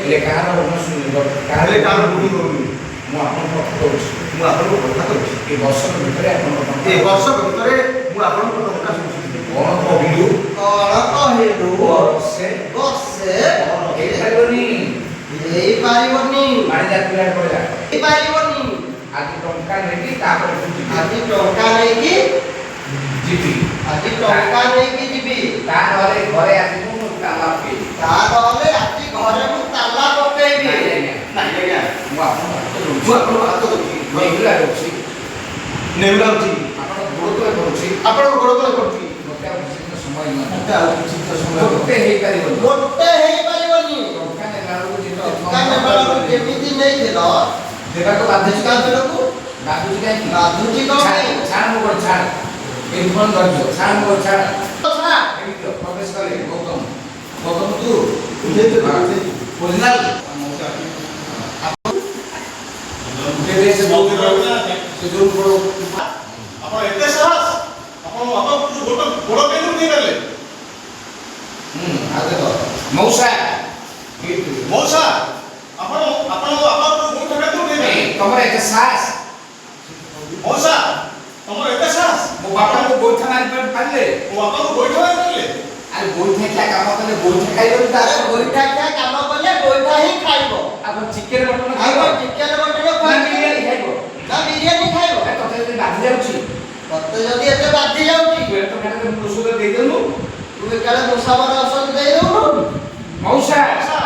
ହେଲେ କାହାର ଋଣ ଶୁଣିବ କାହାର ଋଣ କରୁନି ମୁଁ ଆପଣଙ୍କୁ କଥା କହୁଛି ମୁଁ ଆପଣଙ୍କୁ କଥା କହୁଛି ଏ ବର୍ଷକ ଭିତରେ ଆପଣଙ୍କ ଏ ବର୍ଷ ଭିତରେ ମୁଁ ଆପଣଙ୍କୁ ଟଙ୍କା ଶୁଣିଥିଲି କଣ କହିଲୁ ବର୍ଷେ ବର୍ଷେ ହେଇପାରିବନି ହେଇପାରିବନି ପାଣି ଯାତ୍ରା ପଡ଼ିଲା ହେଇପାରିବନି ଆଜି ଟଙ୍କା ନେଇକି ତାପରେ ତୁ ଯିବି ଆଜି ଟଙ୍କା ନେଇକି ଯିବି ଆଜି ଟଙ୍କା ନେଇକି ଯିବି ତା ନହେଲେ ଘରେ ଆସିବୁ ମୁଁ ତାଲା ପକେଇବି ତା ନହେଲେ ଆଜି ଘରେ ମୁଁ ତାଲା ପକେଇବି ନାଇଁ ଆଜ୍ଞା ନାଇଁ ଆଜ୍ଞା ମୁଁ ଆପଣଙ୍କୁ ମୁଁ ଆପଣଙ୍କୁ ହାତ କରୁଛି ନେଇଗଲା ରହୁଛି ନେଉଲାଉଛି ଆପଣ ଗୋଡ଼ ତଳେ କରୁଛି ଆପଣଙ୍କ ଗୋଡ଼ ତଳେ କରୁଛି ମୋତେ ଆଉ କିଛି ଦିନ ସମୟ ନୁହଁ ମୋତେ ଆଉ କିଛି ସମୟ ଗୋଟେ ହେଇପାରିବନି ଗୋଟେ ହେଇପାରିବନି ଟଙ୍କା ନେଲା ବେଳକୁ ଟଙ୍କା ନେବାକୁ ଯେମିତି ନେଇଥିଲ ଦେବାକୁ ବାଧ୍ୟ ତା ବେଳକୁ ବାଧୁଛି କାହିଁକି ବାଧୁଛି କଣ ପାଇଁ? ଛାଡ଼ ମୋ ଗୋଡ଼ ଛାଡ଼ ଏ ଫୋନ୍ ଧରିଛ ଛାଡ଼ ମୋ ଗୋଡ଼ ଛାଡ଼ କଥା ଏମିତି ତ ପ୍ରବେଶ କଲେ ଗୌତମ ଗୌତମ ତୁ ବୁଝେଇଛୁ ଓରିଜିନାଲ ସେ ଯୋଉ ବଡ଼ ଆପଣ ଏତେ ସାହସ ଆପଣ ବାପାକୁ ଗୋଡ଼ କେମିତି ନେଇପାରିଲେ ଆଉ ଦେଖ ମଉସା ମଉସା ଆପଣ ଆପଣଙ୍କ ବାପାକୁ ଗୋଡ଼ କେମିତି ନେଇପାରିଲେ ତମର ଏତେ ସାହସ ମଉସା ତମର ଏତେ ସାହସ ମୋ ବାପାଙ୍କୁ ଗୋଇଠା ମାରି ପାରିଲେ ମୋ ବାପାକୁ ଗୋଇଠା ମାରିପାରିଲେ ଆରେ ଗୋଇଠା ଖିଆ କାମ କଲେ ଗୋଇଠା ଖାଇବନି ତାର ତାର ଗୋଇଠା ଖିଆ କାମ କଲେ ଗୋଇଠା ହିଁ ଖାଇବ ଆପଣ ଚିକେନ ମଟନ ଆଉ ଖାଇବ ଚିକେନ ମଟନ ନା ଖାଇବ ବିରିୟାନୀ ଖାଇବ ନା ବିରିୟାନୀ ଖାଇବ ତତେ ଯଦି ବାଧି ଯାଉଛି ତତେ ଯଦି ଏତେ ବାଧି ଯାଉଛି ତୁ ଏତେ ଟଙ୍କା ମୁଁ ଔଷଧ ଦେଇଦେଲୁ ତୁ ଏକାଳେ ମୂଷା ମରା ଔଷଧ ଦେଇଦଉନୁ ମଉସା ମଉସା